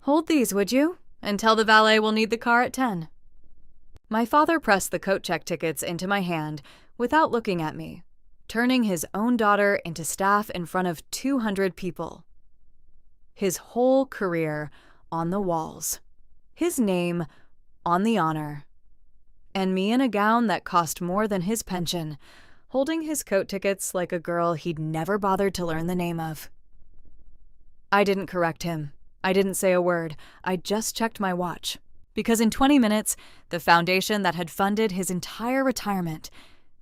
Hold these, would you? And tell the valet we'll need the car at 10. My father pressed the coat check tickets into my hand without looking at me, turning his own daughter into staff in front of 200 people. His whole career on the walls. His name on the honor. And me in a gown that cost more than his pension, holding his coat tickets like a girl he'd never bothered to learn the name of. I didn't correct him. I didn't say a word. I just checked my watch. Because in 20 minutes, the foundation that had funded his entire retirement,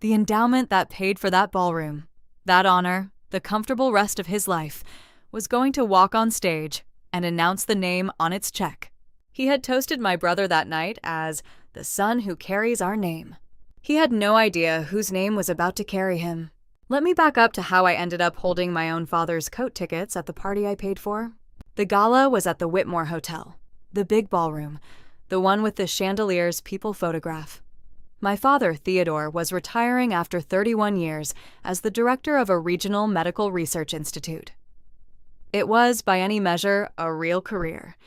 the endowment that paid for that ballroom, that honor, the comfortable rest of his life, was going to walk on stage and announce the name on its check. He had toasted my brother that night as the son who carries our name. He had no idea whose name was about to carry him. Let me back up to how I ended up holding my own father's coat tickets at the party I paid for. The gala was at the Whitmore Hotel, the big ballroom, the one with the chandeliers people photograph. My father, Theodore, was retiring after 31 years as the director of a regional medical research institute. It was, by any measure, a real career.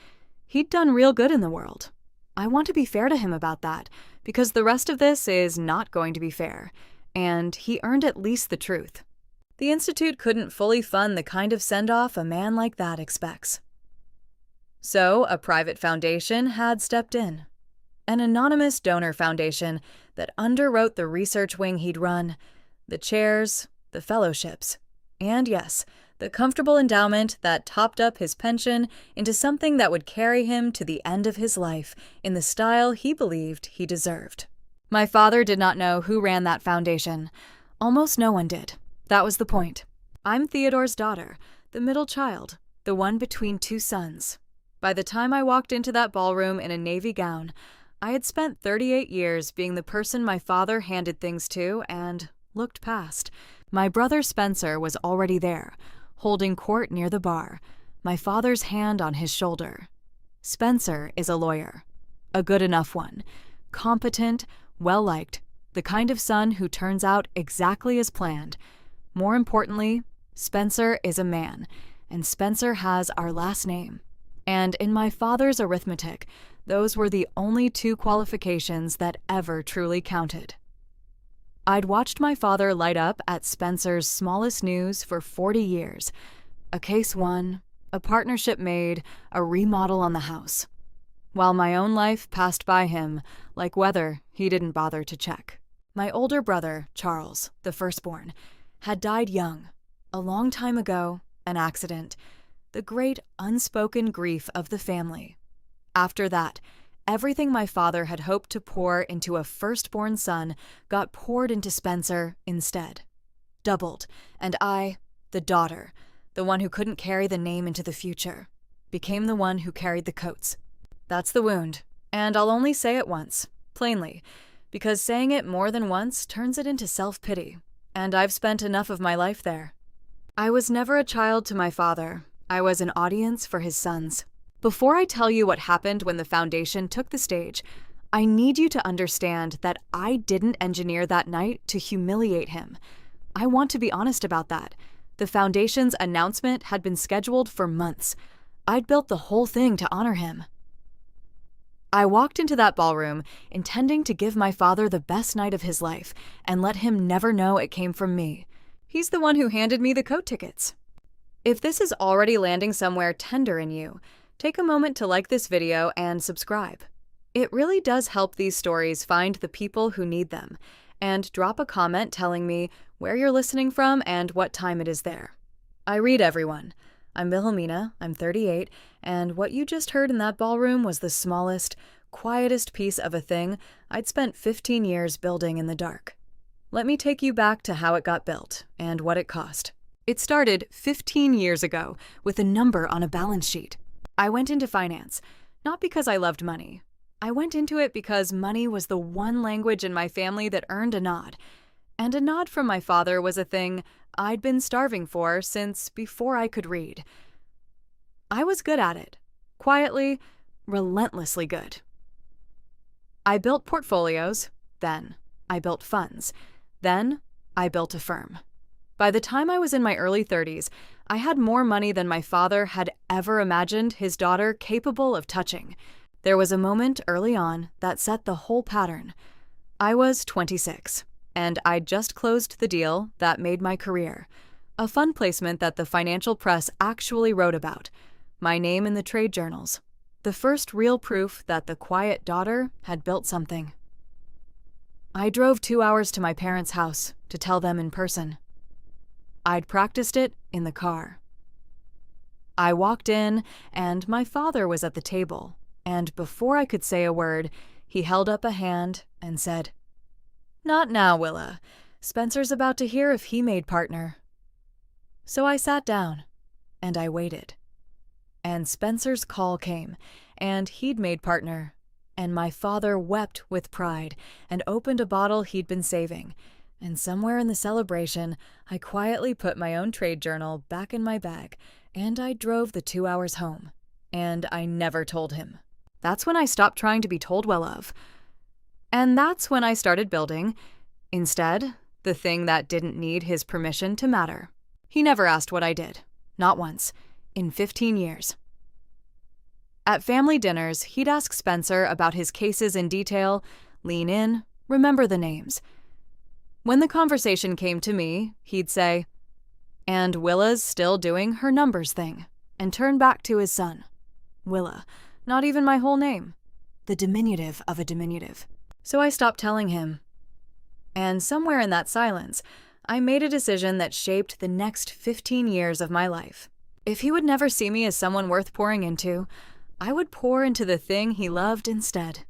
He'd done real good in the world. I want to be fair to him about that, because the rest of this is not going to be fair, and he earned at least the truth. The institute couldn't fully fund the kind of send-off a man like that expects. So, a private foundation had stepped in. An anonymous donor foundation that underwrote the research wing he'd run, the chairs, the fellowships, and yes, the comfortable endowment that topped up his pension into something that would carry him to the end of his life in the style he believed he deserved. My father did not know who ran that foundation. Almost no one did. That was the point. I'm Theodore's daughter, the middle child, the one between two sons. By the time I walked into that ballroom in a navy gown, I had spent 38 years being the person my father handed things to and looked past. My brother Spencer was already there, holding court near the bar, my father's hand on his shoulder. Spencer is a lawyer, a good enough one, competent, well-liked, the kind of son who turns out exactly as planned. More importantly, Spencer is a man, and Spencer has our last name. And in my father's arithmetic, those were the only two qualifications that ever truly counted. I'd watched my father light up at Spencer's smallest news for 40 years. A case won, a partnership made, a remodel on the house. While my own life passed by him like weather he didn't bother to check. My older brother, Charles, the firstborn, had died young, a long time ago, an accident, the great unspoken grief of the family. After that, everything my father had hoped to pour into a firstborn son got poured into Spencer instead. Doubled, and I, the daughter, the one who couldn't carry the name into the future, became the one who carried the coats. That's the wound, and I'll only say it once, plainly, because saying it more than once turns it into self-pity, and I've spent enough of my life there. I was never a child to my father. I was an audience for his sons. Before I tell you what happened when the foundation took the stage, I need you to understand that I didn't engineer that night to humiliate him. I want to be honest about that. The foundation's announcement had been scheduled for months. I'd built the whole thing to honor him. I walked into that ballroom intending to give my father the best night of his life and let him never know it came from me. He's the one who handed me the coat tickets. If this is already landing somewhere tender in you, take a moment to like this video and subscribe. It really does help these stories find the people who need them, and drop a comment telling me where you're listening from and what time it is there. I read everyone. I'm Wilhelmina, I'm 38, and what you just heard in that ballroom was the smallest, quietest piece of a thing I'd spent 15 years building in the dark. Let me take you back to how it got built and what it cost. It started 15 years ago with a number on a balance sheet. I went into finance, not because I loved money. I went into it because money was the one language in my family that earned a nod. And a nod from my father was a thing I'd been starving for since before I could read. I was good at it. Quietly, relentlessly good. I built portfolios, then I built funds, then I built a firm. By the time I was in my early 30s, I had more money than my father had ever imagined his daughter capable of touching. There was a moment early on that set the whole pattern. I was 26, and I'd just closed the deal that made my career. A fund placement that the financial press actually wrote about. My name in the trade journals. The first real proof that the quiet daughter had built something. I drove 2 hours to my parents' house to tell them in person. I'd practiced it in the car. I walked in, and my father was at the table, and before I could say a word, he held up a hand and said, "Not now, Willa. Spencer's about to hear if he made partner." So I sat down, and I waited. And Spencer's call came, and he'd made partner, and my father wept with pride and opened a bottle he'd been saving, and somewhere in the celebration, I quietly put my own trade journal back in my bag, and I drove the 2 hours home. And I never told him. That's when I stopped trying to be told well of. And that's when I started building, instead, the thing that didn't need his permission to matter. He never asked what I did. Not once. In 15 years. At family dinners, he'd ask Spencer about his cases in detail, lean in, remember the names. When the conversation came to me, he'd say, "And Willa's still doing her numbers thing," and turn back to his son. Willa, not even my whole name. The diminutive of a diminutive. So I stopped telling him. And somewhere in that silence, I made a decision that shaped the next 15 years of my life. If he would never see me as someone worth pouring into, I would pour into the thing he loved instead.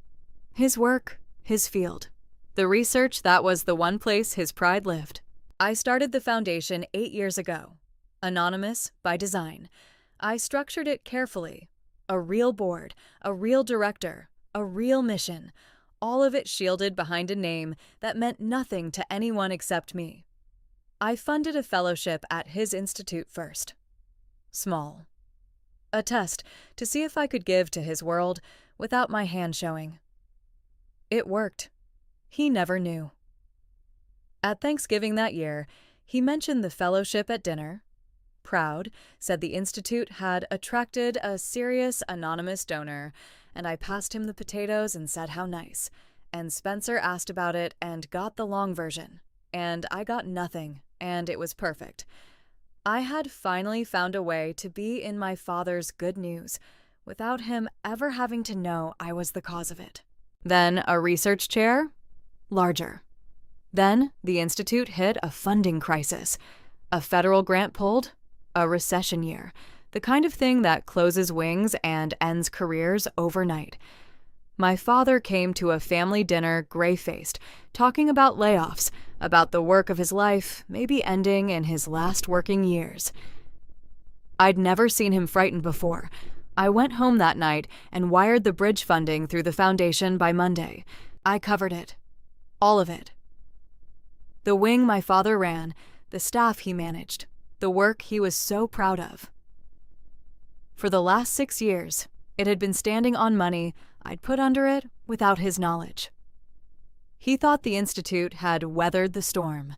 His work, his field. The research that was the one place his pride lived. I started the foundation 8 years ago. Anonymous by design. I structured it carefully. A real board, a real director, a real mission. All of it shielded behind a name that meant nothing to anyone except me. I funded a fellowship at his institute first. Small. A test to see if I could give to his world without my hand showing. It worked. He never knew. At Thanksgiving that year, he mentioned the fellowship at dinner. Proud, said the institute had attracted a serious anonymous donor, and I passed him the potatoes and said how nice. And Spencer asked about it and got the long version. And I got nothing, and it was perfect. I had finally found a way to be in my father's good news without him ever having to know I was the cause of it. Then a research chair? Larger. Then the institute hit a funding crisis. A federal grant pulled. A recession year. The kind of thing that closes wings and ends careers overnight. My father came to a family dinner gray-faced, talking about layoffs, about the work of his life maybe ending in his last working years. I'd never seen him frightened before. I went home that night and wired the bridge funding through the foundation by Monday. I covered it. All of it. The wing my father ran, the staff he managed, the work he was so proud of. For the last 6 years, it had been standing on money I'd put under it without his knowledge. He thought the institute had weathered the storm.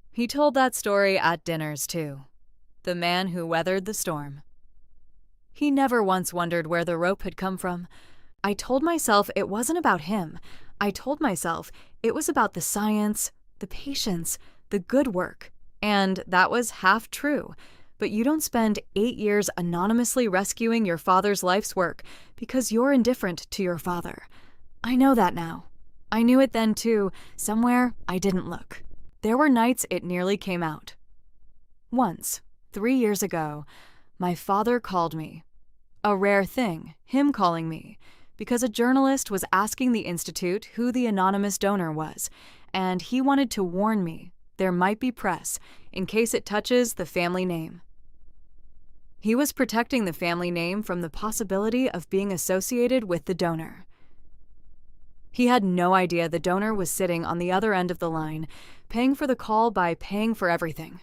He told that story at dinners, too. The man who weathered the storm. He never once wondered where the rope had come from. I told myself it wasn't about him. I told myself it was about the science, the patience, the good work. And that was half true. But you don't spend 8 years anonymously rescuing your father's life's work because you're indifferent to your father. I know that now. I knew it then too, somewhere I didn't look. There were nights it nearly came out. Once, 3 years ago, my father called me. A rare thing, him calling me, because a journalist was asking the institute who the anonymous donor was, and he wanted to warn me there might be press in case it touches the family name. He was protecting the family name from the possibility of being associated with the donor. He had no idea the donor was sitting on the other end of the line, paying for the call by paying for everything.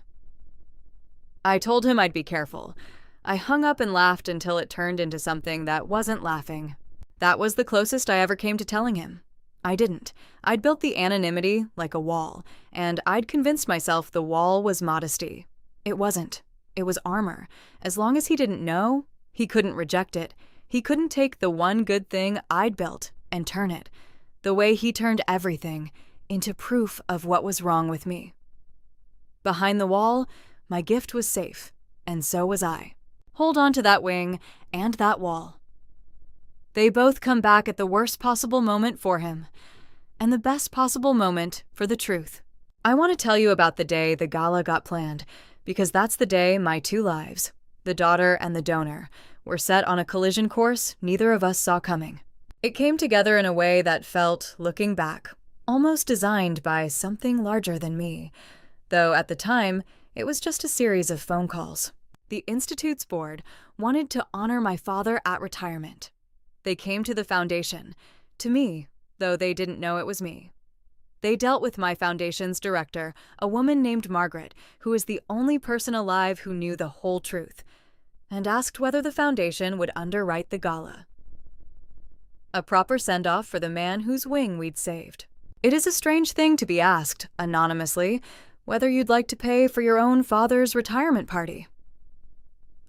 I told him I'd be careful. I hung up and laughed until it turned into something that wasn't laughing. That was the closest I ever came to telling him. I didn't. I'd built the anonymity like a wall, and I'd convinced myself the wall was modesty. It wasn't. It was armor. As long as he didn't know, he couldn't reject it. He couldn't take the one good thing I'd built and turn it, the way he turned everything, into proof of what was wrong with me. Behind the wall, my gift was safe, and so was I. Hold on to that wing and that wall. They both come back at the worst possible moment for him, and the best possible moment for the truth. I want to tell you about the day the gala got planned, because that's the day my two lives, the daughter and the donor, were set on a collision course neither of us saw coming. It came together in a way that felt, looking back, almost designed by something larger than me, though at the time, it was just a series of phone calls. The Institute's board wanted to honor my father at retirement. They came to the foundation, to me, though they didn't know it was me. They dealt with my foundation's director, a woman named Margaret, who is the only person alive who knew the whole truth, and asked whether the foundation would underwrite the gala. A proper send-off for the man whose wing we'd saved. It is a strange thing to be asked, anonymously, whether you'd like to pay for your own father's retirement party.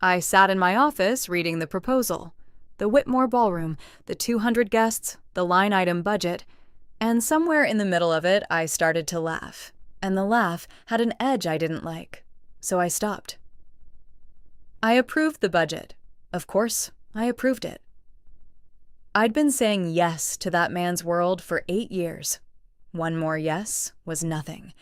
I sat in my office reading the proposal, the Whitmore ballroom, the 200 guests, the line item budget, and somewhere in the middle of it I started to laugh, and the laugh had an edge I didn't like, so I stopped. I approved the budget. Of course, I approved it. I'd been saying yes to that man's world for 8 years. One more yes was nothing.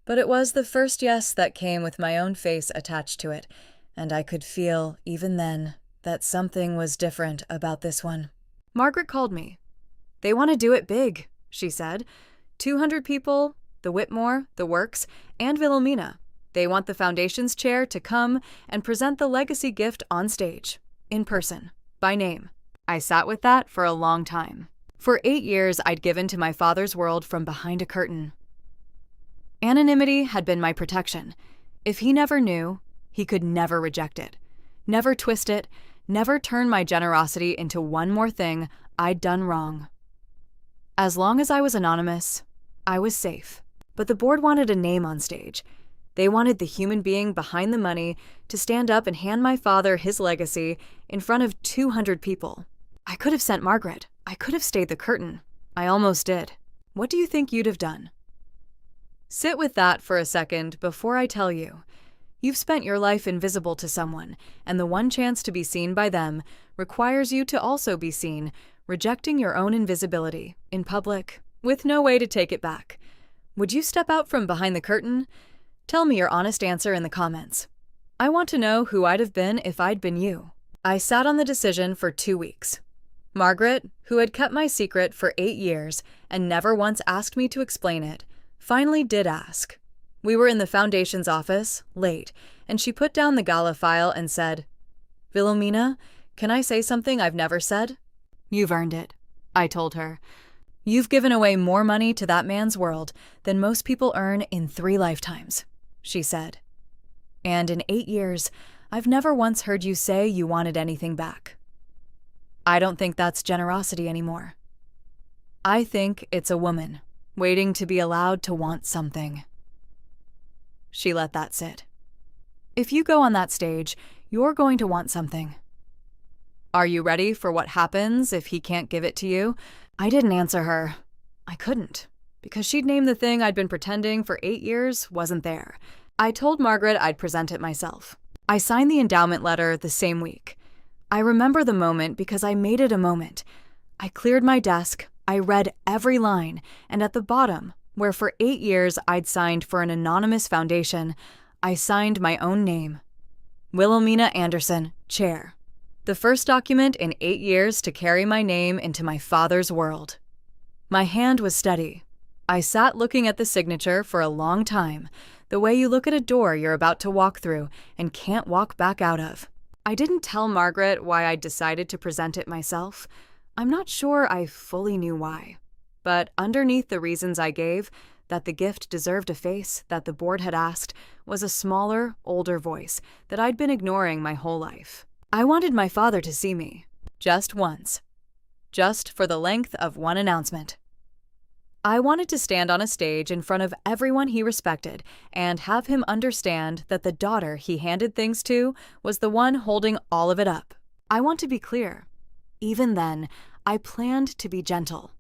But it was the first yes that came with my own face attached to it, and I could feel, even then, that something was different about this one. Margaret called me. They want to do it big, she said. 200 people, the Whitmore, the Works, and Wilhelmina. They want the foundation's chair to come and present the legacy gift on stage, in person, by name. I sat with that for a long time. For 8 years, I'd given to my father's world from behind a curtain. Anonymity had been my protection. If he never knew, he could never reject it, never twist it, never turn my generosity into one more thing I'd done wrong. As long as I was anonymous, I was safe. But the board wanted a name on stage. They wanted the human being behind the money to stand up and hand my father his legacy in front of 200 people. I could have sent Margaret. I could have stayed the curtain. I almost did. What do you think you'd have done? Sit with that for a second before I tell you. You've spent your life invisible to someone, and the one chance to be seen by them requires you to also be seen, rejecting your own invisibility, in public, with no way to take it back. Would you step out from behind the curtain? Tell me your honest answer in the comments. I want to know who I'd have been if I'd been you. I sat on the decision for 2 weeks. Margaret, who had kept my secret for 8 years and never once asked me to explain it, finally did ask. We were in the foundation's office, late, and she put down the gala file and said, "Wilhelmina, can I say something I've never said?" "You've earned it," I told her. "You've given away more money to that man's world than most people earn in 3 lifetimes," she said. "And in 8 years, I've never once heard you say you wanted anything back. I don't think that's generosity anymore. I think it's a woman waiting to be allowed to want something." She let that sit. If you go on that stage, you're going to want something. Are you ready for what happens if he can't give it to you? I didn't answer her. I couldn't, because she'd named the thing I'd been pretending for 8 years wasn't there. I told Margaret I'd present it myself. I signed the endowment letter the same week. I remember the moment because I made it a moment. I cleared my desk, I read every line, and at the bottom, where for 8 years I'd signed for an anonymous foundation, I signed my own name. Wilhelmina Anderson, Chair. The first document in 8 years to carry my name into my father's world. My hand was steady. I sat looking at the signature for a long time, the way you look at a door you're about to walk through and can't walk back out of. I didn't tell Margaret why I'd decided to present it myself. I'm not sure I fully knew why. But underneath the reasons I gave, that the gift deserved a face that the board had asked, was a smaller, older voice that I'd been ignoring my whole life. I wanted my father to see me. Just once. Just for the length of one announcement. I wanted to stand on a stage in front of everyone he respected and have him understand that the daughter he handed things to was the one holding all of it up. I want to be clear. Even then, I planned to be gentle.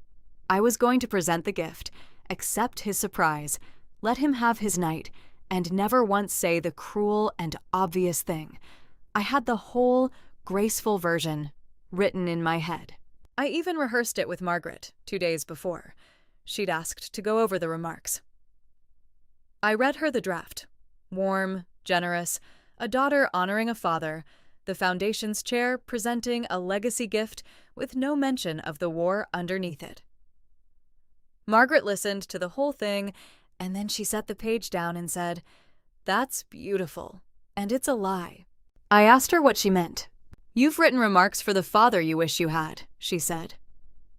I was going to present the gift, accept his surprise, let him have his night, and never once say the cruel and obvious thing. I had the whole, graceful version written in my head. I even rehearsed it with Margaret 2 days before. She'd asked to go over the remarks. I read her the draft. Warm, generous, a daughter honoring a father, the foundation's chair presenting a legacy gift with no mention of the war underneath it. Margaret listened to the whole thing, and then she set the page down and said, "That's beautiful, and it's a lie." I asked her what she meant. "You've written remarks for the father you wish you had," she said.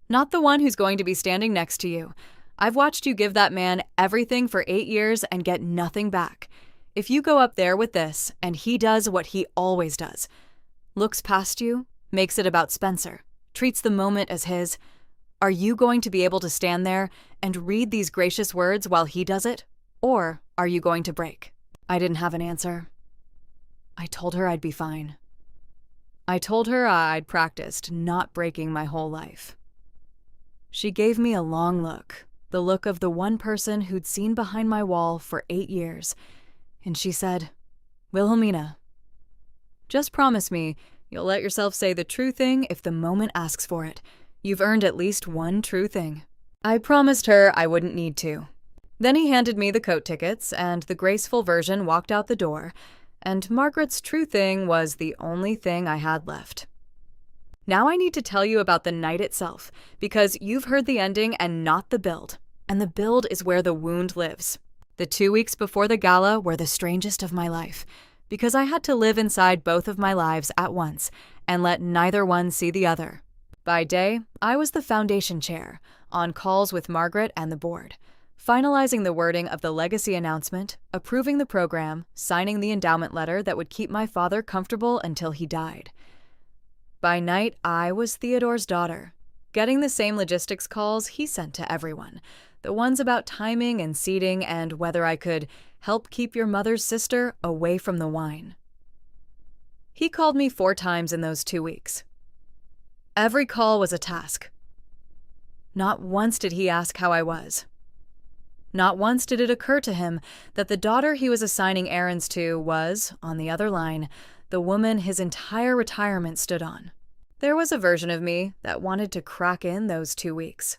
"Not the one who's going to be standing next to you. I've watched you give that man everything for 8 years and get nothing back. If you go up there with this, and he does what he always does, looks past you, makes it about Spencer, treats the moment as his, are you going to be able to stand there and read these gracious words while he does it? Or are you going to break?" I didn't have an answer. I told her I'd be fine. I told her I'd practiced not breaking my whole life. She gave me a long look, the look of the one person who'd seen behind my wall for 8 years, and she said, "Wilhelmina, just promise me you'll let yourself say the true thing if the moment asks for it. You've earned at least one true thing." I promised her I wouldn't need to. Then he handed me the coat tickets, and the graceful version walked out the door, and Margaret's true thing was the only thing I had left. Now I need to tell you about the night itself, because you've heard the ending and not the build, and the build is where the wound lives. The 2 weeks before the gala were the strangest of my life, because I had to live inside both of my lives at once and let neither one see the other. By day, I was the foundation chair, on calls with Margaret and the board, finalizing the wording of the legacy announcement, approving the program, signing the endowment letter that would keep my father comfortable until he died. By night, I was Theodore's daughter, getting the same logistics calls he sent to everyone, the ones about timing and seating and whether I could help keep your mother's sister away from the wine. He called me 4 times in those 2 weeks. Every call was a task. Not once did he ask how I was. Not once did it occur to him that the daughter he was assigning errands to was, on the other line, the woman his entire retirement stood on. There was a version of me that wanted to crack in those 2 weeks.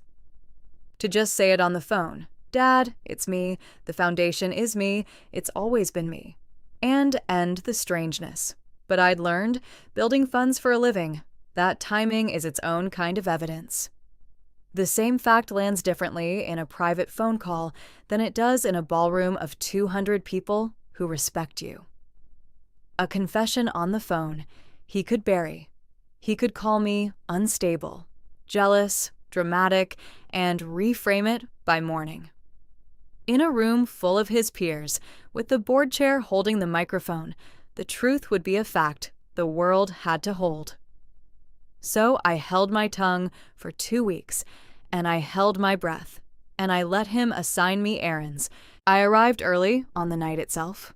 To just say it on the phone, "Dad, it's me, the foundation is me, it's always been me," and end the strangeness. But I'd learned, building funds for a living, that timing is its own kind of evidence. The same fact lands differently in a private phone call than it does in a ballroom of 200 people who respect you. A confession on the phone he could bury. He could call me unstable, jealous, dramatic, and reframe it by morning. In a room full of his peers, with the board chair holding the microphone, the truth would be a fact the world had to hold. So I held my tongue for 2 weeks, and I held my breath, and I let him assign me errands. I arrived early on the night itself.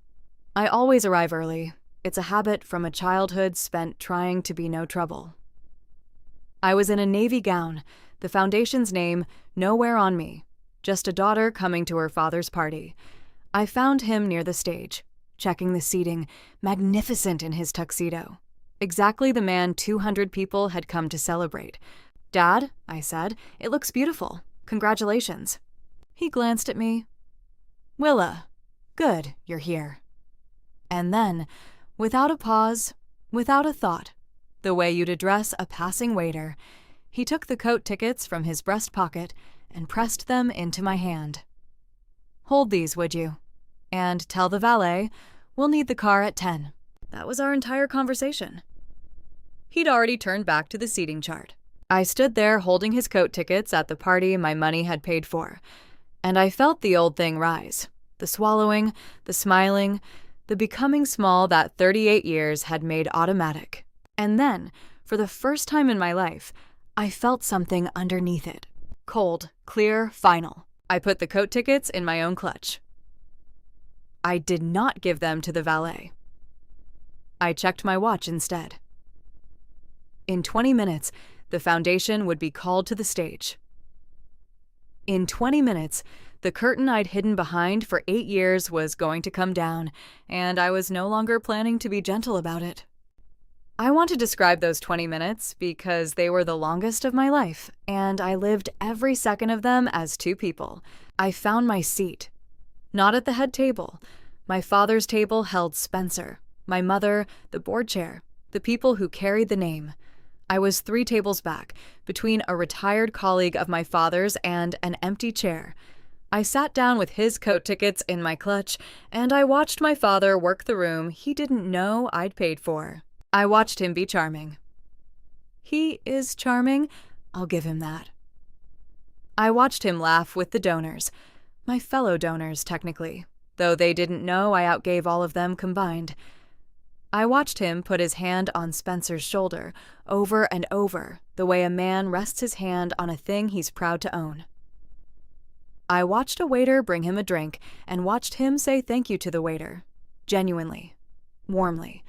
I always arrive early. It's a habit from a childhood spent trying to be no trouble. I was in a navy gown, the foundation's name nowhere on me, just a daughter coming to her father's party. I found him near the stage, checking the seating, magnificent in his tuxedo. Exactly the man 200 people had come to celebrate. "Dad," I said, "it looks beautiful. Congratulations." He glanced at me. "Willa, good, you're here." And then, without a pause, without a thought, the way you'd address a passing waiter, he took the coat tickets from his breast pocket and pressed them into my hand. "Hold these, would you? And tell the valet we'll need the car at 10. That was our entire conversation. He'd already turned back to the seating chart. I stood there holding his coat tickets at the party my money had paid for, and I felt the old thing rise, the swallowing, the smiling, the becoming small that 38 years had made automatic. And then, for the first time in my life, I felt something underneath it. Cold, clear, final. I put the coat tickets in my own clutch. I did not give them to the valet. I checked my watch instead. In 20 minutes, the foundation would be called to the stage. In 20 minutes, the curtain I'd hidden behind for 8 years was going to come down, and I was no longer planning to be gentle about it. I want to describe those 20 minutes because they were the longest of my life, and I lived every second of them as two people. I found my seat. Not at the head table. My father's table held Spencer, my mother, the board chair, the people who carried the name. I was 3 tables back, between a retired colleague of my father's and an empty chair. I sat down with his coat tickets in my clutch, and I watched my father work the room he didn't know I'd paid for. I watched him be charming. He is charming, I'll give him that. I watched him laugh with the donors, my fellow donors technically, though they didn't know I outgave all of them combined. I watched him put his hand on Spencer's shoulder, over and over, the way a man rests his hand on a thing he's proud to own. I watched a waiter bring him a drink and watched him say thank you to the waiter, genuinely, warmly.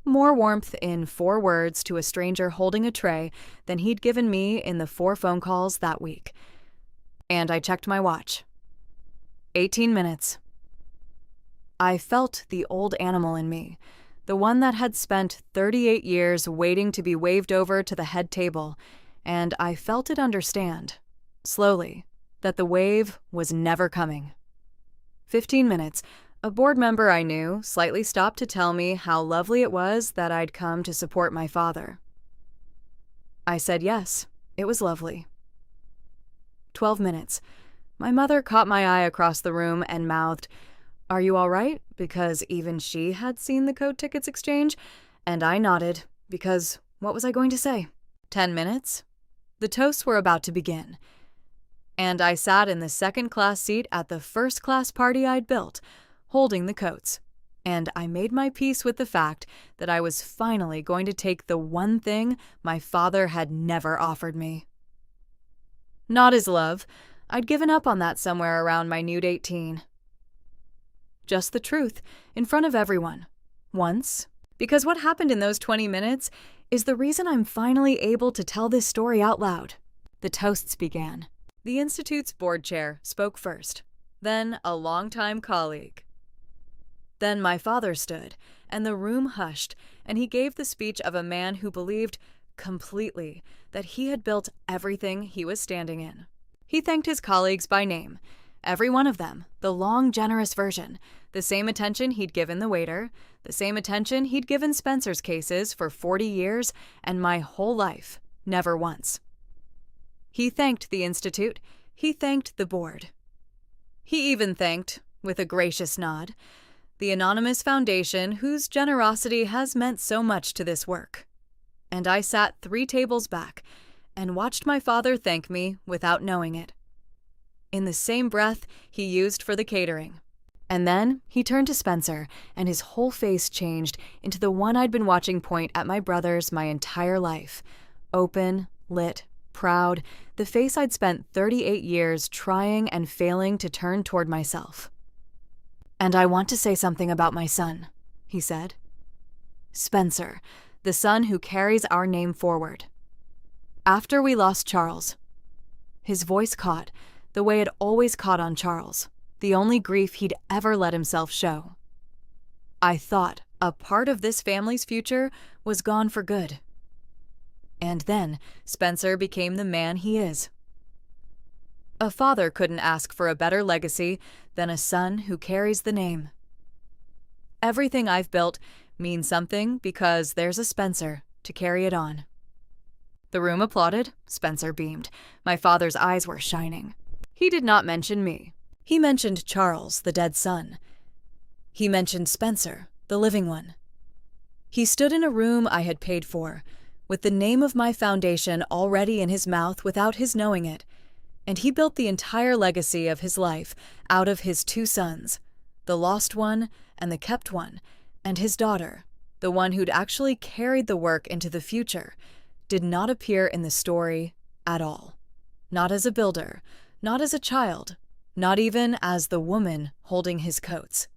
More warmth in 4 words to a stranger holding a tray than he'd given me in the 4 phone calls that week. And I checked my watch. 18 minutes. I felt the old animal in me, the one that had spent 38 years waiting to be waved over to the head table, and I felt it understand, slowly, that the wave was never coming. 15 minutes. A board member I knew slightly stopped to tell me how lovely it was that I'd come to support my father. I said yes, it was lovely. 12 minutes. My mother caught my eye across the room and mouthed, "Are you all right?" because even she had seen the coat tickets exchange, and I nodded, because what was I going to say? 10 minutes? The toasts were about to begin. And I sat in the second-class seat at the first-class party I'd built, holding the coats, and I made my peace with the fact that I was finally going to take the one thing my father had never offered me. Not his love. I'd given up on that somewhere around my nude 18. Just the truth, in front of everyone. Once. Because what happened in those 20 minutes is the reason I'm finally able to tell this story out loud. The toasts began. The Institute's board chair spoke first, then a longtime colleague. Then my father stood, and the room hushed, and he gave the speech of a man who believed completely that he had built everything he was standing in. He thanked his colleagues by name, every one of them, the long, generous version, the same attention he'd given the waiter, the same attention he'd given Spencer's cases for 40 years and my whole life, never once. He thanked the Institute. He thanked the board. He even thanked, with a gracious nod, the anonymous foundation whose generosity has meant so much to this work. And I sat 3 tables back and watched my father thank me without knowing it. In the same breath he used for the catering. And then he turned to Spencer, and his whole face changed into the one I'd been watching point at my brother's my entire life. Open, lit, proud, the face I'd spent 38 years trying and failing to turn toward myself. "And I want to say something about my son," he said. "Spencer, the son who carries our name forward. After we lost Charles," his voice caught, the way it always caught on Charles, the only grief he'd ever let himself show. "I thought a part of this family's future was gone for good. And then Spencer became the man he is. A father couldn't ask for a better legacy than a son who carries the name. Everything I've built means something because there's a Spencer to carry it on." The room applauded. Spencer beamed. My father's eyes were shining. He did not mention me. He mentioned Charles, the dead son. He mentioned Spencer, the living one. He stood in a room I had paid for, with the name of my foundation already in his mouth without his knowing it, and he built the entire legacy of his life out of his 2 sons, the lost one and the kept one, and his daughter, the one who'd actually carried the work into the future, did not appear in the story at all. Not as a builder, not as a child, not even as the woman holding his coats.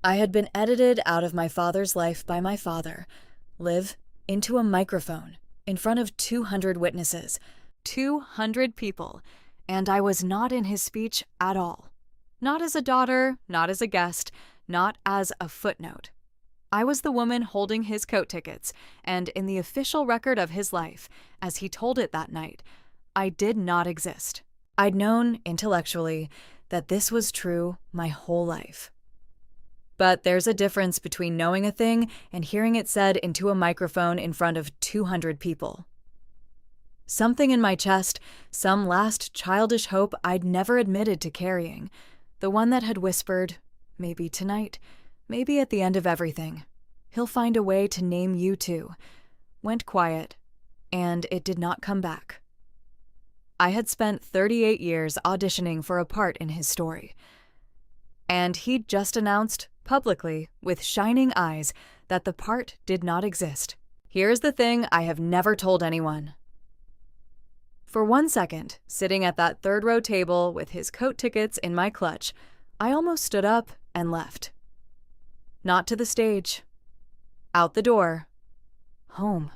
I had been edited out of my father's life by my father, live into a microphone in front of 200 witnesses, 200 people, and I was not in his speech at all. Not as a daughter, not as a guest, not as a footnote. I was the woman holding his coat tickets, and in the official record of his life, as he told it that night, I did not exist. I'd known, intellectually, that this was true my whole life. But there's a difference between knowing a thing and hearing it said into a microphone in front of 200 people. Something in my chest, some last childish hope I'd never admitted to carrying, the one that had whispered, maybe tonight, maybe at the end of everything, he'll find a way to name you too, went quiet, and it did not come back. I had spent 38 years auditioning for a part in his story. And he'd just announced, publicly, with shining eyes, that the part did not exist. Here's the thing I have never told anyone. For 1 second, sitting at that third-row table with his coat tickets in my clutch, I almost stood up and left. Not to the stage. Out the door. Home.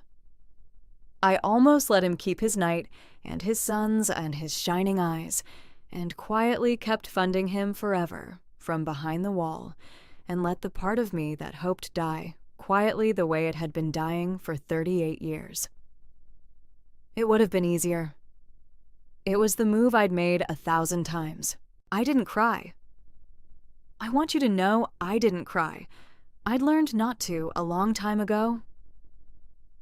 I almost let him keep his night and his sons and his shining eyes, and quietly kept funding him forever from behind the wall, and let the part of me that hoped die quietly the way it had been dying for 38 years. It would have been easier. It was the move I'd made 1,000 times. I didn't cry. I want you to know I didn't cry. I'd learned not to a long time ago.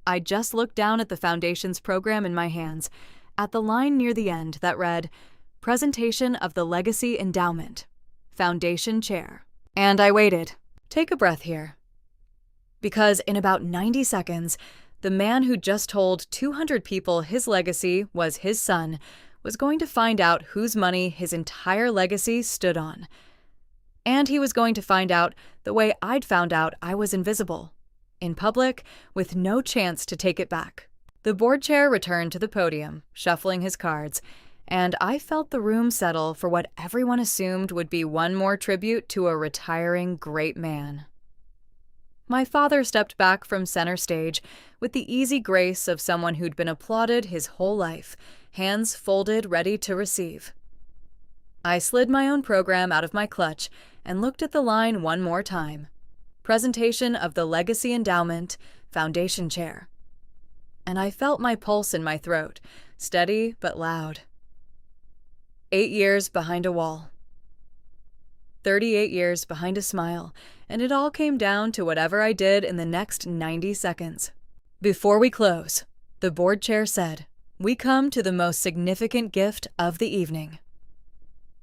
I just looked down at the Foundation's program in my hands, at the line near the end that read, Presentation of the Legacy Endowment, Foundation Chair. And I waited. Take a breath here. Because in about 90 seconds, the man who just told 200 people his legacy was his son was going to find out whose money his entire legacy stood on. And he was going to find out the way I'd found out I was invisible, in public, with no chance to take it back. The board chair returned to the podium, shuffling his cards, and I felt the room settle for what everyone assumed would be one more tribute to a retiring great man. My father stepped back from center stage with the easy grace of someone who'd been applauded his whole life, hands folded ready to receive. I slid my own program out of my clutch and looked at the line one more time. Presentation of the Legacy Endowment, Foundation Chair. And I felt my pulse in my throat, steady but loud. 8 years behind a wall. 38 years behind a smile, and it all came down to whatever I did in the next 90 seconds. Before we close, the board chair said, we come to the most significant gift of the evening.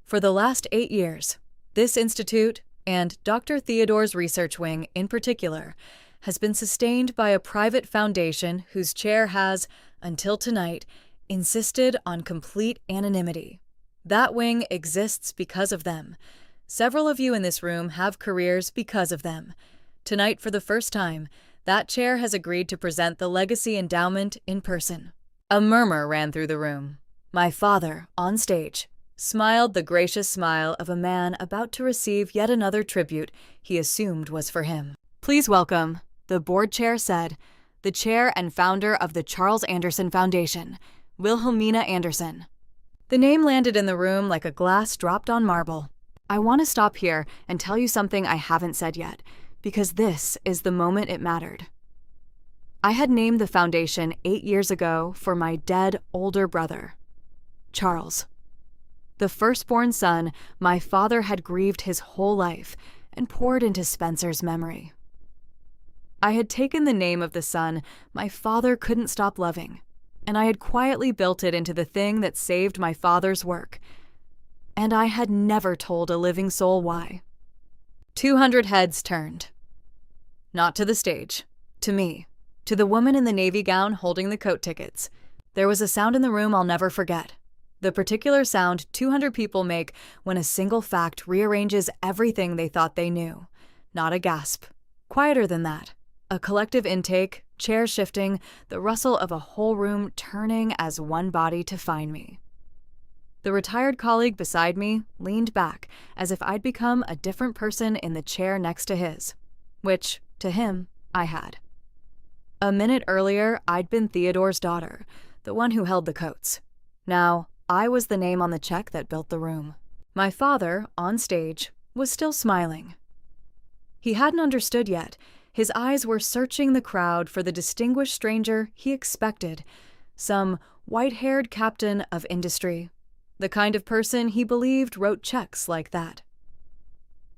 For the last 8 years, this institute, and Dr. Theodore's research wing in particular, has been sustained by a private foundation whose chair has, until tonight, insisted on complete anonymity. That wing exists because of them. Several of you in this room have careers because of them. Tonight, for the first time, that chair has agreed to present the Legacy Endowment in person. A murmur ran through the room. My father, on stage, smiled the gracious smile of a man about to receive yet another tribute he assumed was for him. Please welcome, the board chair said, the chair and founder of the Charles Anderson Foundation, Wilhelmina Anderson. The name landed in the room like a glass dropped on marble. I want to stop here and tell you something I haven't said yet, because this is the moment it mattered. I had named the foundation 8 years ago for my dead older brother, Charles. The firstborn son my father had grieved his whole life and poured into Spencer's memory. I had taken the name of the son my father couldn't stop loving, and I had quietly built it into the thing that saved my father's work. And I had never told a living soul why. 200 heads turned. Not to the stage, to me, to the woman in the navy gown holding the coat tickets. There was a sound in the room I'll never forget. The particular sound 200 people make when a single fact rearranges everything they thought they knew. Not a gasp. Quieter than that. A collective intake, chair shifting, the rustle of a whole room turning as one body to find me. The retired colleague beside me leaned back as if I'd become a different person in the chair next to his, which, to him, I had. A minute earlier, I'd been Theodore's daughter, the one who held the coats. Now, I was the name on the check that built the room. My father, on stage, was still smiling. He hadn't understood yet. His eyes were searching the crowd for the distinguished stranger he expected, some white-haired captain of industry, the kind of person he believed wrote checks like that.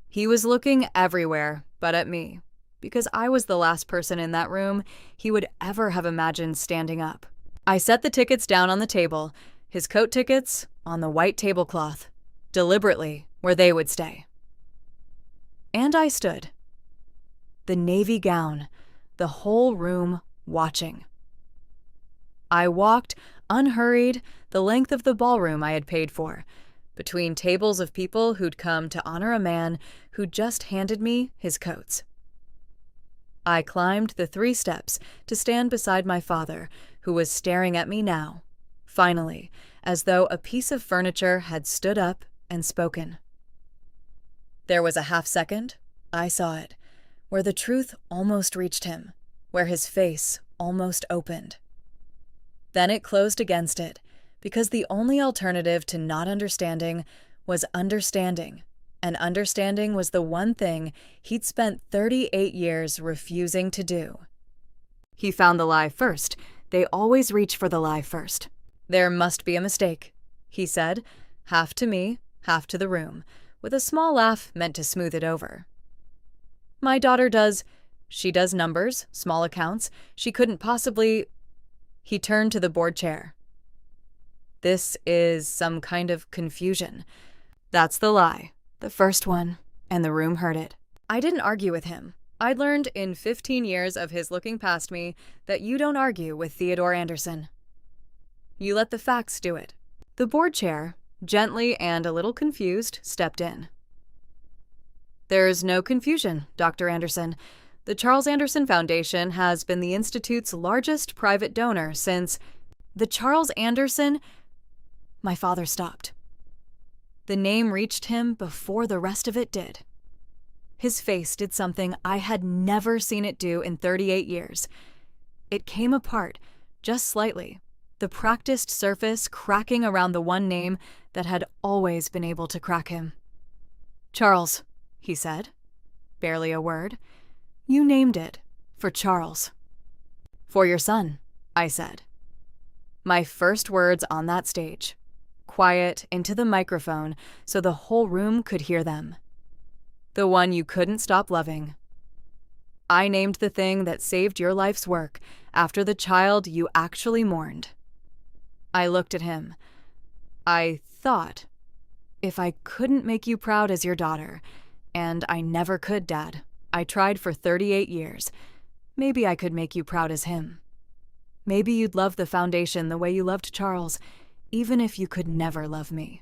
He was looking everywhere but at me, because I was the last person in that room he would ever have imagined standing up. I set the tickets down on the table, his coat tickets on the white tablecloth, deliberately where they would stay. And I stood. The navy gown, the whole room watching. I walked, unhurried, the length of the ballroom I had paid for, between tables of people who'd come to honor a man who just handed me his coats. I climbed the 3 steps to stand beside my father, who was staring at me now, finally, as though a piece of furniture had stood up and spoken. There was a half-second, I saw it, where the truth almost reached him, where his face almost opened. Then it closed against it, because the only alternative to not understanding was understanding, and understanding was the one thing he'd spent 38 years refusing to do. He found the lie first. They always reach for the lie first. There must be a mistake, he said, half to me, half to the room, with a small laugh meant to smooth it over. My daughter does numbers, small accounts. She couldn't possibly... He turned to the board chair. This is some kind of confusion. That's the lie, the first one, and the room heard it. I didn't argue with him. I'd learned in 15 years of his looking past me that you don't argue with Theodore Anderson. You let the facts do it. The board chair, gently and a little confused, stepped in. There's no confusion, Dr. Anderson. The Charles Anderson Foundation has been the Institute's largest private donor since... The Charles Anderson... My father stopped. The name reached him before the rest of it did. His face did something I had never seen it do in 38 years. It came apart, just slightly, the practiced surface cracking around the one name that had always been able to crack him. Charles, he said. Barely a word. You named it, for Charles. For your son, I said. My first words on that stage, quiet into the microphone so the whole room could hear them. The one you couldn't stop loving. I named the thing that saved your life's work after the child you actually mourned. I looked at him. I thought, if I couldn't make you proud as your daughter, and I never could, Dad. I tried for 38 years. Maybe I could make you proud as him. Maybe you'd love the foundation the way you loved Charles, even if you could never love me.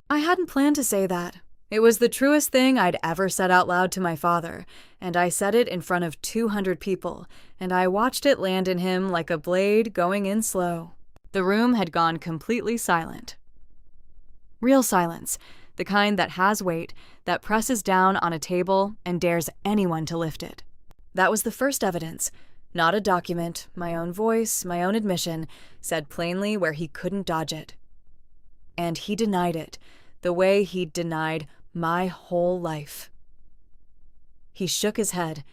I hadn't planned to say that. It was the truest thing I'd ever said out loud to my father, and I said it in front of 200 people, and I watched it land in him like a blade going in slow. The room had gone completely silent. Real silence. The kind that has weight, that presses down on a table and dares anyone to lift it. That was the first evidence. Not a document, my own voice, my own admission, said plainly where he couldn't dodge it. And he denied it, the way he'd denied my whole life. He shook his head.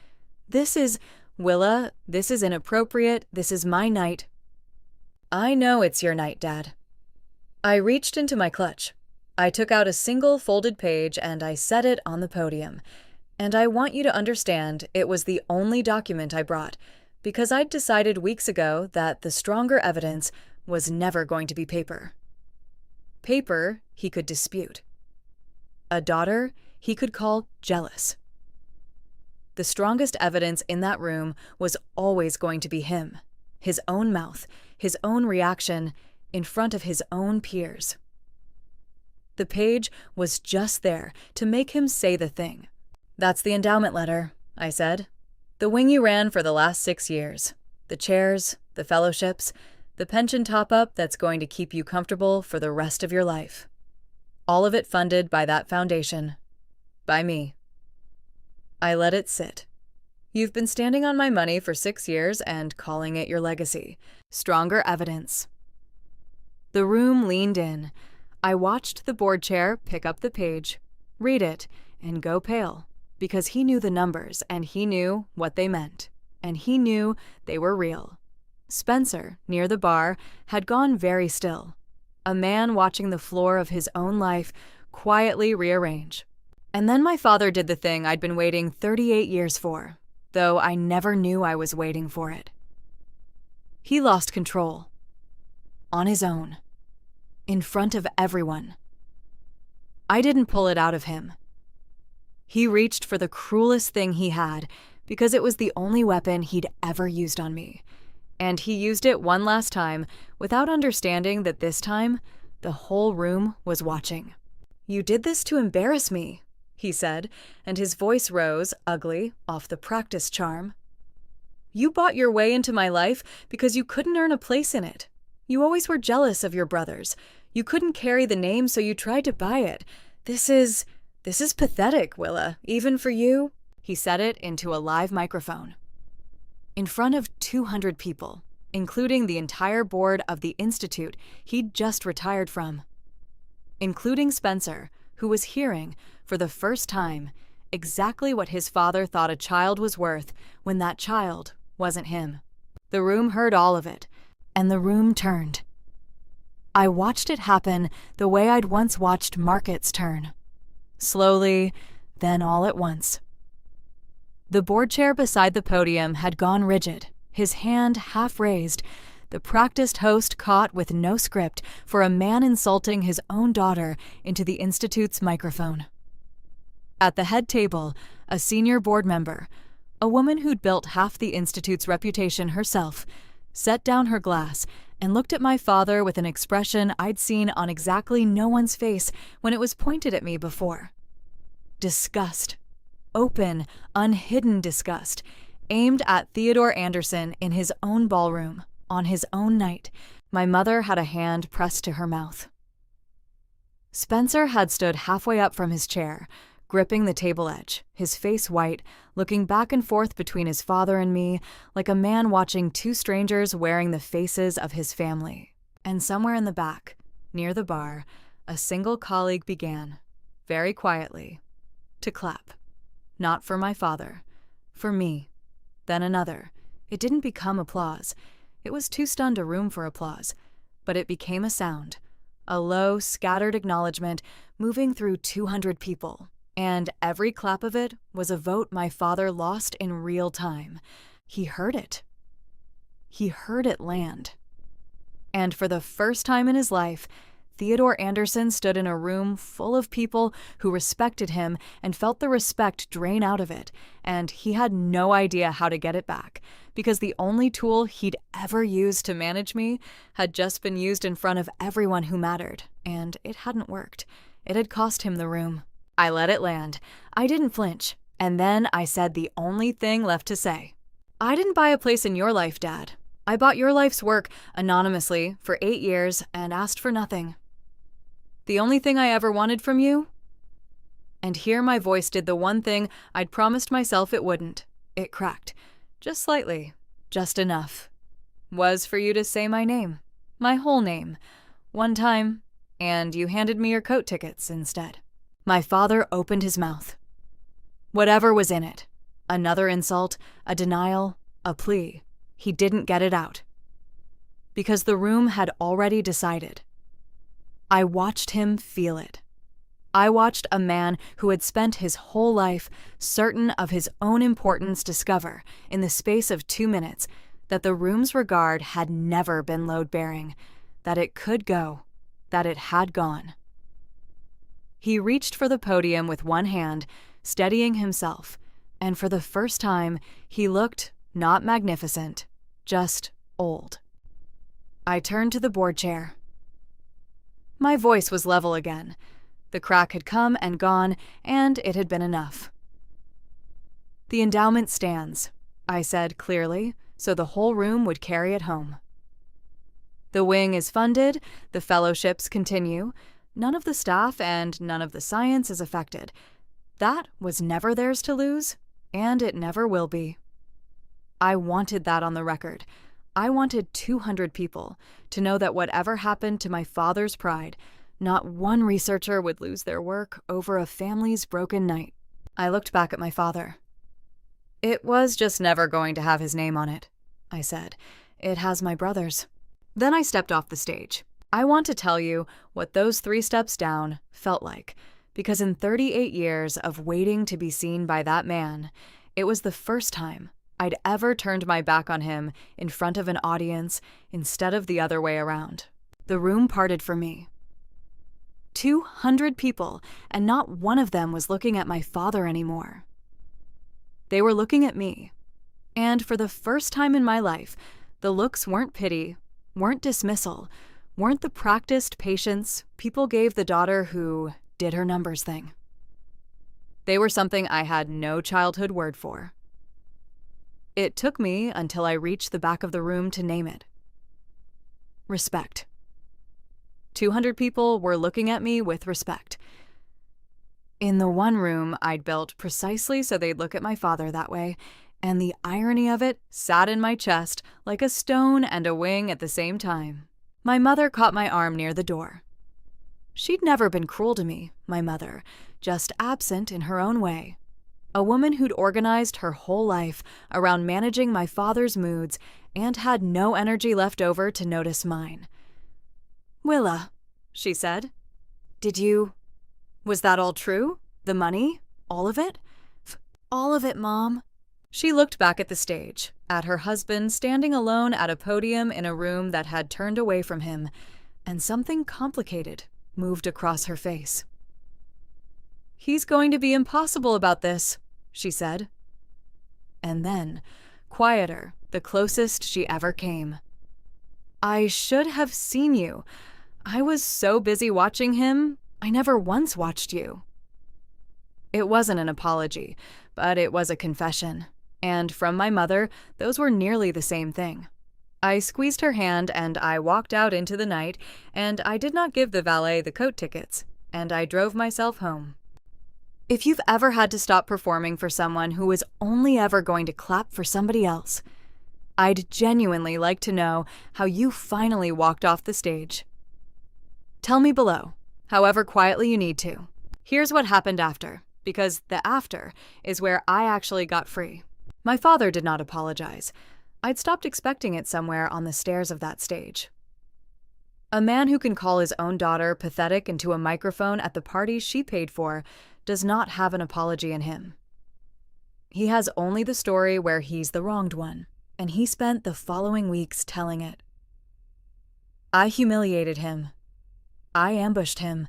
Willa, this is inappropriate, this is my night. I know it's your night, Dad. I reached into my clutch. I took out a single folded page and I set it on the podium. And I want you to understand it was the only document I brought, because I'd decided weeks ago that the stronger evidence was never going to be paper. Paper he could dispute. A daughter he could call jealous. The strongest evidence in that room was always going to be him, his own mouth, his own reaction, in front of his own peers. The page was just there to make him say the thing. That's the endowment letter, I said. The wing you ran for the last 6 years. The chairs, the fellowships, The pension top-up that's going to keep you comfortable for the rest of your life. All of it funded by that foundation. By me. I let it sit. You've been standing on my money for 6 years and calling it your legacy. Stronger evidence. The room leaned in. I watched the board chair pick up the page, read it, and go pale, because he knew the numbers, and he knew what they meant, and he knew they were real. Spencer, near the bar, had gone very still. A man watching the floor of his own life quietly rearrange. And then my father did the thing I'd been waiting 38 years for, though I never knew I was waiting for it. He lost control. On his own. In front of everyone. I didn't pull it out of him. He reached for the cruelest thing he had, because it was the only weapon he'd ever used on me. And he used it one last time, without understanding that this time, the whole room was watching. "You did this to embarrass me," he said, and his voice rose, ugly, off the practice charm. "You bought your way into my life because you couldn't earn a place in it. You always were jealous of your brothers. You couldn't carry the name, so you tried to buy it. This is pathetic, Willa, even for you." He said it into a live microphone. In front of 200 people, including the entire board of the institute he'd just retired from. Including Spencer, who was hearing, for the first time, exactly what his father thought a child was worth when that child wasn't him. The room heard all of it, and the room turned. I watched it happen the way I'd once watched markets turn. Slowly, then all at once. The board chair beside the podium had gone rigid, his hand half raised, the practiced host caught with no script for a man insulting his own daughter into the institute's microphone. At the head table, a senior board member, a woman who'd built half the institute's reputation herself, set down her glass and looked at my father with an expression I'd seen on exactly no one's face when it was pointed at me before. Disgust. Open, unhidden disgust, aimed at Theodore Anderson in his own ballroom, on his own night. My mother had a hand pressed to her mouth. Spencer had stood halfway up from his chair, gripping the table edge, his face white, looking back and forth between his father and me, like a man watching two strangers wearing the faces of his family. And somewhere in the back, near the bar, a single colleague began, very quietly, to clap. Not for my father, for me. Then another. It didn't become applause. It was too stunned a room for applause. But it became a sound, a low, scattered acknowledgement moving through 200 people. And every clap of it was a vote my father lost in real time. He heard it. He heard it land. And for the first time in his life, Theodore Anderson stood in a room full of people who respected him and felt the respect drain out of it, and he had no idea how to get it back, because the only tool he'd ever used to manage me had just been used in front of everyone who mattered, and it hadn't worked. It had cost him the room. I let it land. I didn't flinch, and then I said the only thing left to say. "I didn't buy a place in your life, Dad. I bought your life's work anonymously for 8 years and asked for nothing. The only thing I ever wanted from you?" And here my voice did the one thing I'd promised myself it wouldn't. It cracked. Just slightly. Just enough. Was for you to say my name. My whole name. One time. And you handed me your coat tickets instead. My father opened his mouth. Whatever was in it. Another insult, a denial, a plea. He didn't get it out. Because the room had already decided. I watched him feel it. I watched a man who had spent his whole life certain of his own importance discover, in the space of 2 minutes, that the room's regard had never been load-bearing, that it could go, that it had gone. He reached for the podium with one hand, steadying himself, and for the first time, he looked not magnificent, just old. I turned to the board chair. My voice was level again. The crack had come and gone, and it had been enough. "The endowment stands," I said clearly, so the whole room would carry it home. The wing is funded, the fellowships continue, none of the staff and none of the science is affected. That was never theirs to lose, and it never will be. I wanted that on the record. I wanted 200 people to know that whatever happened to my father's pride, not one researcher would lose their work over a family's broken night. I looked back at my father. It was just never going to have his name on it, I said. It has my brother's. Then I stepped off the stage. I want to tell you what those 3 steps down felt like, because in 38 years of waiting to be seen by that man, it was the first time I'd ever turned my back on him in front of an audience instead of the other way around. The room parted for me. 200 people, and not one of them was looking at my father anymore. They were looking at me. And for the first time in my life, the looks weren't pity, weren't dismissal, weren't the practiced patience people gave the daughter who did her numbers thing. They were something I had no childhood word for. It took me until I reached the back of the room to name it. Respect. 200 people were looking at me with respect. In the one room I'd built precisely so they'd look at my father that way, and the irony of it sat in my chest like a stone and a wing at the same time. My mother caught my arm near the door. She'd never been cruel to me, my mother, just absent in her own way. A woman who'd organized her whole life around managing my father's moods and had no energy left over to notice mine. "Willa," she said, was that all true? The money? All of it?" "All of it, Mom." She looked back at the stage, at her husband standing alone at a podium in a room that had turned away from him, and something complicated moved across her face. "He's going to be impossible about this," she said. And then, quieter, the closest she ever came. "I should have seen you. I was so busy watching him, I never once watched you." It wasn't an apology, but it was a confession. And from my mother, those were nearly the same thing. I squeezed her hand and I walked out into the night, and I did not give the valet the coat tickets, and I drove myself home. If you've ever had to stop performing for someone who was only ever going to clap for somebody else, I'd genuinely like to know how you finally walked off the stage. Tell me below, however quietly you need to. Here's what happened after, because the after is where I actually got free. My father did not apologize. I'd stopped expecting it somewhere on the stairs of that stage. A man who can call his own daughter pathetic into a microphone at the party she paid for does not have an apology in him. He has only the story where he's the wronged one, and he spent the following weeks telling it. I humiliated him. I ambushed him.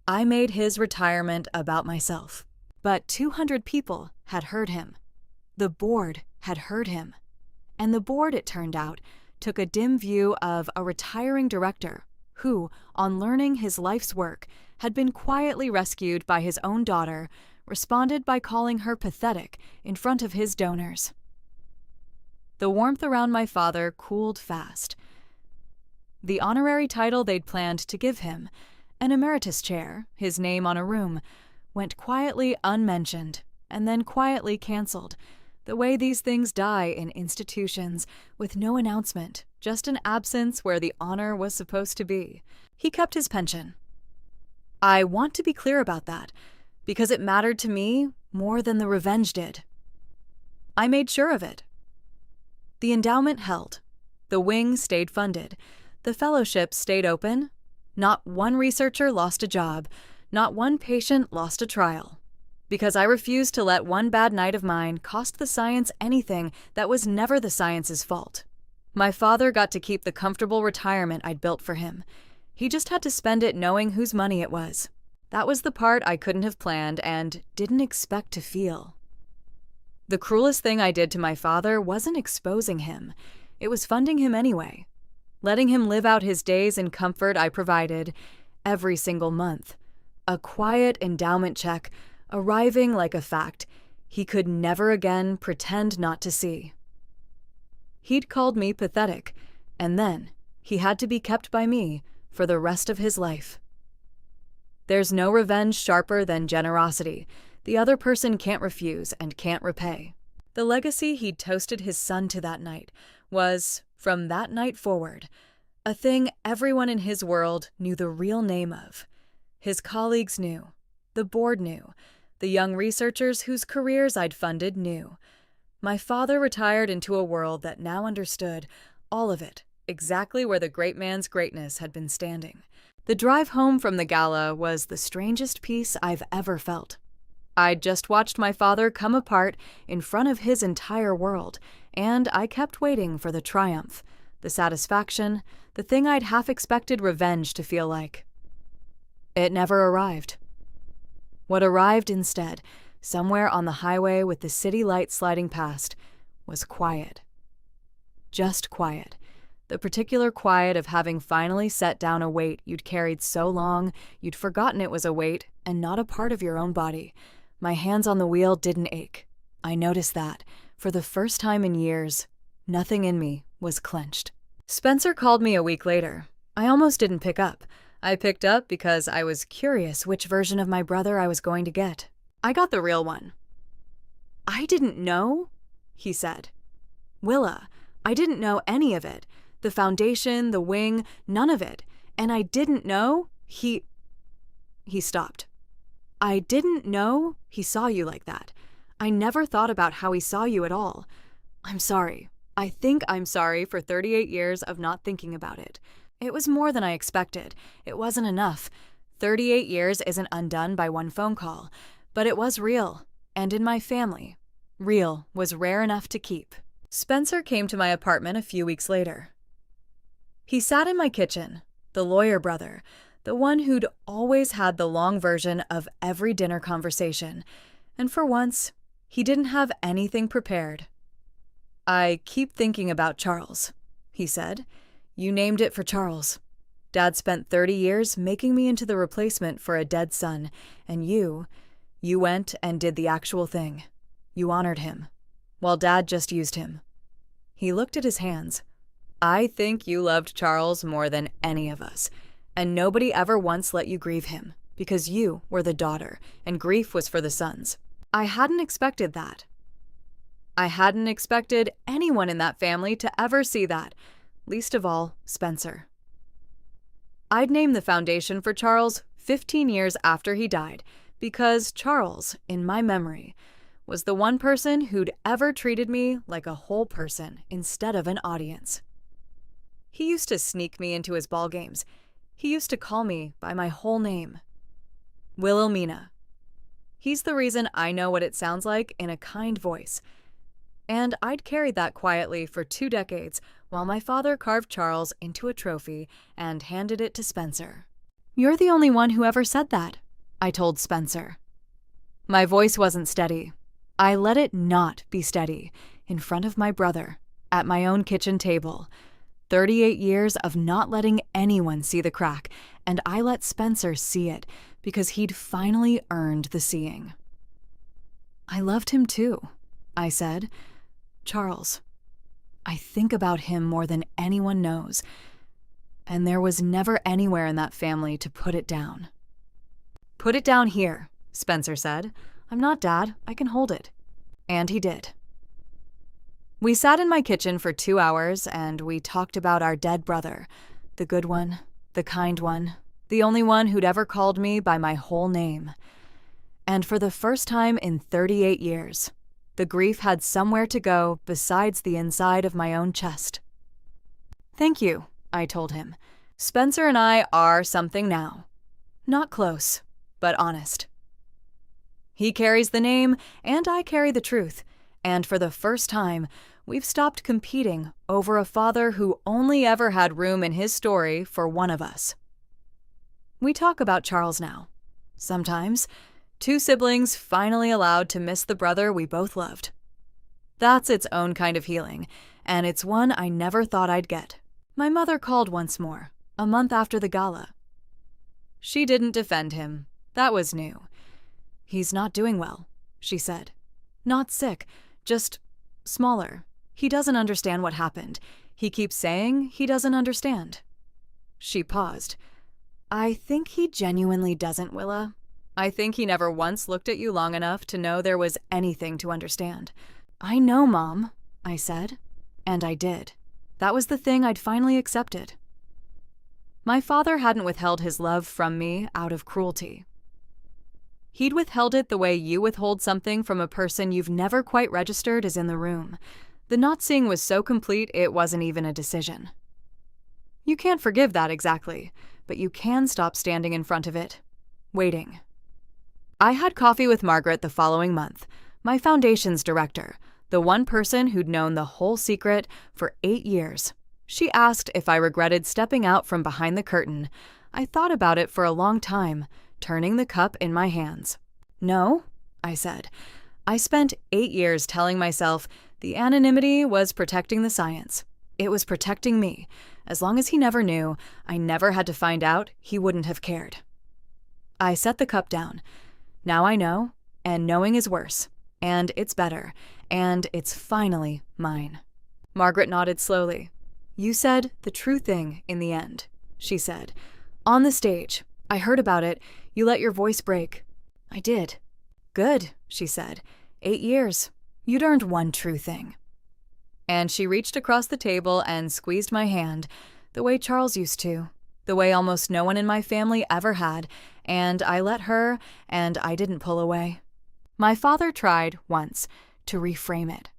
I made his retirement about myself. But 200 people had heard him. The board had heard him. And the board, it turned out, took a dim view of a retiring director who, on learning his life's work, had been quietly rescued by his own daughter, responded by calling her pathetic in front of his donors. The warmth around my father cooled fast. The honorary title they'd planned to give him, an emeritus chair, his name on a room, went quietly unmentioned and then quietly canceled, the way these things die in institutions with no announcement, just an absence where the honor was supposed to be. He kept his pension. I want to be clear about that, because it mattered to me more than the revenge did. I made sure of it. The endowment held. The wing stayed funded. The fellowship stayed open. Not one researcher lost a job. Not one patient lost a trial. Because I refused to let one bad night of mine cost the science anything that was never the science's fault. My father got to keep the comfortable retirement I'd built for him. He just had to spend it knowing whose money it was. That was the part I couldn't have planned and didn't expect to feel. The cruelest thing I did to my father wasn't exposing him. It was funding him anyway. Letting him live out his days in comfort I provided every single month. A quiet endowment check arriving like a fact he could never again pretend not to see. He'd called me pathetic, and then He had to be kept by me for the rest of his life. There's no revenge sharper than generosity. The other person can't refuse and can't repay. The legacy he'd toasted his son to that night was, from that night forward, a thing everyone in his world knew the real name of. His colleagues knew. The board knew. The young researchers whose careers I'd funded knew. My father retired into a world that now understood, all of it, exactly where the great man's greatness had been standing. The drive home from the gala was the strangest peace I've ever felt. I'd just watched my father come apart in front of his entire world, and I kept waiting for the triumph, the satisfaction, the thing I'd half expected revenge to feel like. It never arrived. What arrived instead, somewhere on the highway with the city lights sliding past, was quiet. Just quiet. The particular quiet of having finally set down a weight you'd carried so long you'd forgotten it was a weight and not a part of your own body. My hands on the wheel didn't ache. I noticed that, for the first time in years, nothing in me was clenched. Spencer called me a week later. I almost didn't pick up. I picked up because I was curious which version of my brother I was going to get. I got the real one. "I didn't know," he said. "Willa, I didn't know any of it. The foundation, the wing, none of it. And I didn't know He stopped. "I didn't know he saw you like that. I never thought about how he saw you at all. I'm sorry. I think I'm sorry for 38 years of not thinking about it. It was more than I expected. It wasn't enough. 38 years isn't undone by one phone call. But it was real. And in my family, real was rare enough to keep." Spencer came to my apartment a few weeks later. He sat in my kitchen, the lawyer brother, the one who'd always had the long version of every dinner conversation, and for once, he didn't have anything prepared. "I keep thinking about Charles," he said. "You named it for Charles. Dad spent 30 years making me into the replacement for a dead son, and you went and did the actual thing. You honored him, while Dad just used him." He looked at his hands. "I think you loved Charles more than any of us. And nobody ever once let you grieve him, because you were the daughter, and grief was for the sons. I hadn't expected that. I hadn't expected anyone in that family to ever see that, least of all, Spencer. I'd named the foundation for Charles 15 years after he died, because Charles, in my memory, was the one person who'd ever treated me like a whole person instead of an audience. He used to sneak me into his ball games. He used to call me by my whole name. Wilhelmina. He's the reason I know what it sounds like in a kind voice. And I'd carried that quietly for 2 decades while my father carved Charles into a trophy and handed it to Spencer. "You're the only one who ever said that," I told Spencer. My voice wasn't steady. I let it not be steady, in front of my brother, at my own kitchen table. 38 years of not letting anyone see the crack, and I let Spencer see it because he'd finally earned the seeing. "I loved him too," I said. "Charles. I think about him more than anyone knows, and there was never anywhere in that family to put it down." "Put it down here," Spencer said. "I'm not Dad. I can hold it." And he did. We sat in my kitchen for 2 hours, and we talked about our dead brother, the good one, the kind one, the only one who'd ever called me by my whole name. And for the first time in 38 years, the grief had somewhere to go besides the inside of my own chest. "Thank you," I told him. "Spencer and I are something now. Not close, but honest. He carries the name, and I carry the truth. And for the first time, we've stopped competing over a father who only ever had room in his story for one of us." We talk about Charles now. Sometimes, 2 siblings finally allowed to miss the brother we both loved. That's its own kind of healing, and it's one I never thought I'd get. My mother called once more, a month after the gala. She didn't defend him. That was new. "He's not doing well," she said. "Not sick, just smaller. He doesn't understand what happened. He keeps saying he doesn't understand. She paused. I think he genuinely doesn't, Willa. I think he never once looked at you long enough to know there was anything to understand. I know, Mom, I said. And I did. That was the thing I'd finally accepted. My father hadn't withheld his love from me out of cruelty. He'd withheld it the way you withhold something from a person you've never quite registered is in the room. The not seeing was so complete it wasn't even a decision. You can't forgive that exactly, but you can stop standing in front of it, waiting. I had coffee with Margaret the following month, my foundation's director, the one person who'd known the whole secret for 8 years. She asked if I regretted stepping out from behind the curtain. I thought about it for a long time, turning the cup in my hands. No, I said. I spent 8 years telling myself the anonymity was protecting the science. It was protecting me. As long as he never knew, I never had to find out, he wouldn't have cared. I set the cup down. Now I know, and knowing is worse, and it's better, and it's finally mine. Margaret nodded slowly. You said the true thing in the end, she said. On the stage. I heard about it. You let your voice break. I did. Good, she said. 8 years. You'd earned one true thing. And she reached across the table and squeezed my hand, the way Charles used to, the way almost no one in my family ever had, and I let her, and I didn't pull away. My father tried, once, to reframe it.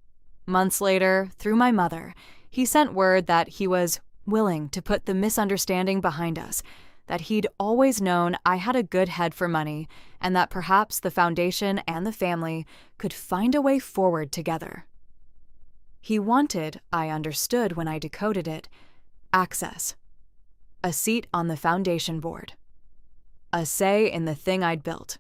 Months later, through my mother, he sent word that he was willing to put the misunderstanding behind us, that he'd always known I had a good head for money, and that perhaps the foundation and the family could find a way forward together. He wanted, I understood when I decoded it, access. A seat on the foundation board. A say in the thing I'd built.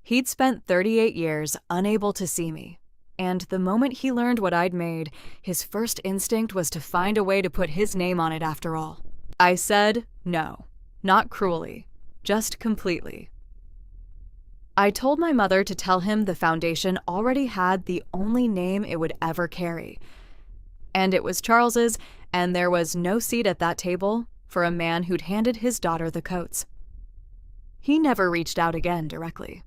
He'd spent 38 years unable to see me, and the moment he learned what I'd made, his first instinct was to find a way to put his name on it after all. I said no, not cruelly, just completely. I told my mother to tell him the foundation already had the only name it would ever carry. And it was Charles's, and there was no seat at that table for a man who'd handed his daughter the coats. He never reached out again directly.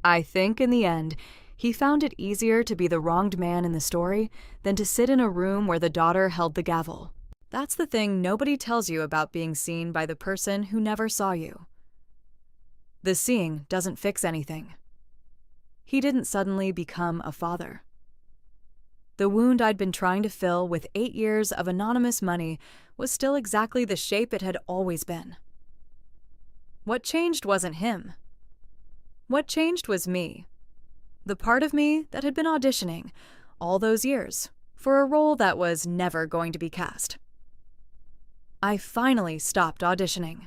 I think, in the end, he found it easier to be the wronged man in the story than to sit in a room where the daughter held the gavel. That's the thing nobody tells you about being seen by the person who never saw you. The seeing doesn't fix anything. He didn't suddenly become a father. The wound I'd been trying to fill with 8 years of anonymous money was still exactly the shape it had always been. What changed wasn't him. What changed was me. The part of me that had been auditioning all those years for a role that was never going to be cast. I finally stopped auditioning.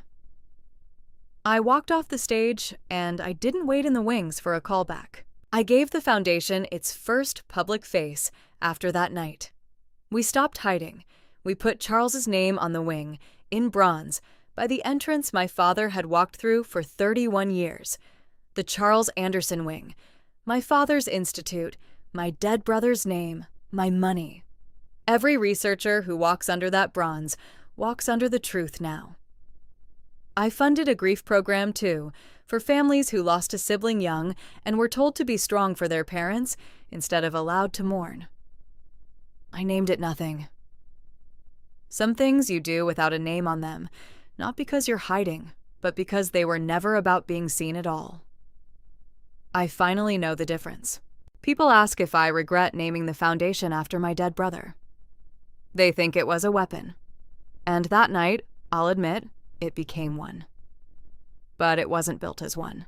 I walked off the stage, and I didn't wait in the wings for a callback. I gave the foundation its first public face after that night. We stopped hiding. We put Charles's name on the wing, in bronze, by the entrance my father had walked through for 31 years. The Charles Anderson Wing, my father's institute, my dead brother's name, my money. Every researcher who walks under that bronze walks under the truth now. I funded a grief program, too, for families who lost a sibling young and were told to be strong for their parents instead of allowed to mourn. I named it nothing. Some things you do without a name on them, not because you're hiding, but because they were never about being seen at all. I finally know the difference. People ask if I regret naming the foundation after my dead brother. They think it was a weapon. And that night, I'll admit, it became one. But it wasn't built as one.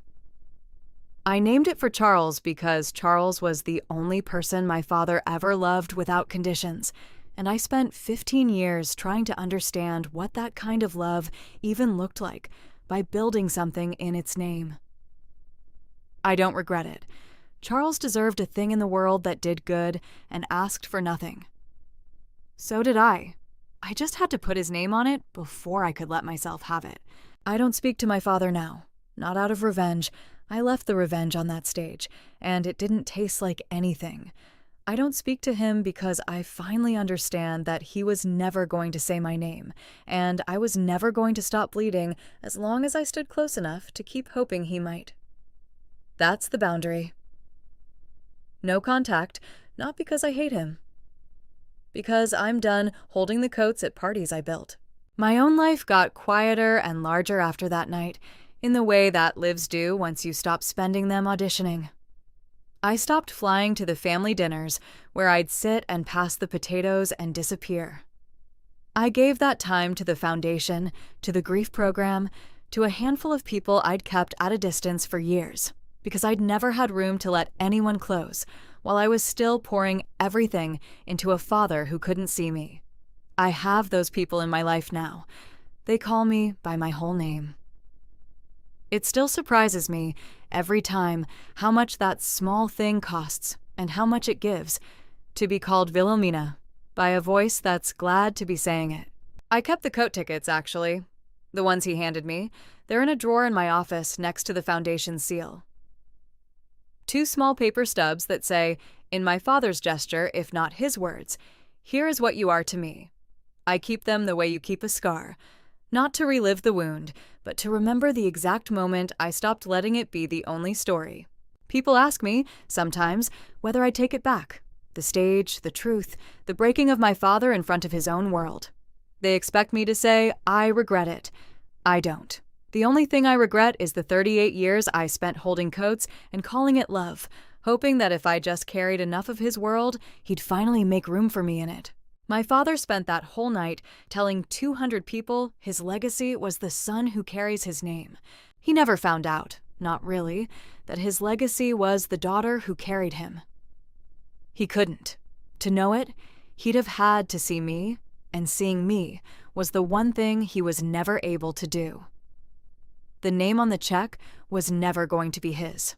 I named it for Charles because Charles was the only person my father ever loved without conditions, and I spent 15 years trying to understand what that kind of love even looked like by building something in its name. I don't regret it. Charles deserved a thing in the world that did good and asked for nothing. So did I. I just had to put his name on it before I could let myself have it. I don't speak to my father now. Not out of revenge. I left the revenge on that stage, and it didn't taste like anything. I don't speak to him because I finally understand that he was never going to say my name, and I was never going to stop bleeding as long as I stood close enough to keep hoping he might. That's the boundary. No contact, not because I hate him. Because I'm done holding the coats at parties I built. My own life got quieter and larger after that night, in the way that lives do once you stop spending them auditioning. I stopped flying to the family dinners where I'd sit and pass the potatoes and disappear. I gave that time to the foundation, to the grief program, to a handful of people I'd kept at a distance for years, because I'd never had room to let anyone close, while I was still pouring everything into a father who couldn't see me. I have those people in my life now. They call me by my whole name. It still surprises me every time how much that small thing costs and how much it gives to be called Wilhelmina by a voice that's glad to be saying it. I kept the coat tickets, actually. The ones he handed me. They're in a drawer in my office next to the foundation seal. 2 small paper stubs that say, in my father's gesture, if not his words, "Here is what you are to me." I keep them the way you keep a scar. Not to relive the wound, but to remember the exact moment I stopped letting it be the only story. People ask me, sometimes, whether I take it back. The stage, the truth, the breaking of my father in front of his own world. They expect me to say, I regret it. I don't. The only thing I regret is the 38 years I spent holding coats and calling it love, hoping that if I just carried enough of his world, he'd finally make room for me in it. My father spent that whole night telling 200 people his legacy was the son who carries his name. He never found out, not really, that his legacy was the daughter who carried him. He couldn't. To know it, he'd have had to see me, and seeing me was the one thing he was never able to do. The name on the check was never going to be his.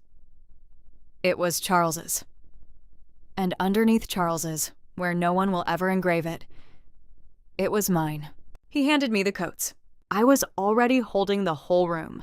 It was Charles's. And underneath Charles's, where no one will ever engrave it, it was mine. He handed me the coats. I was already holding the whole room.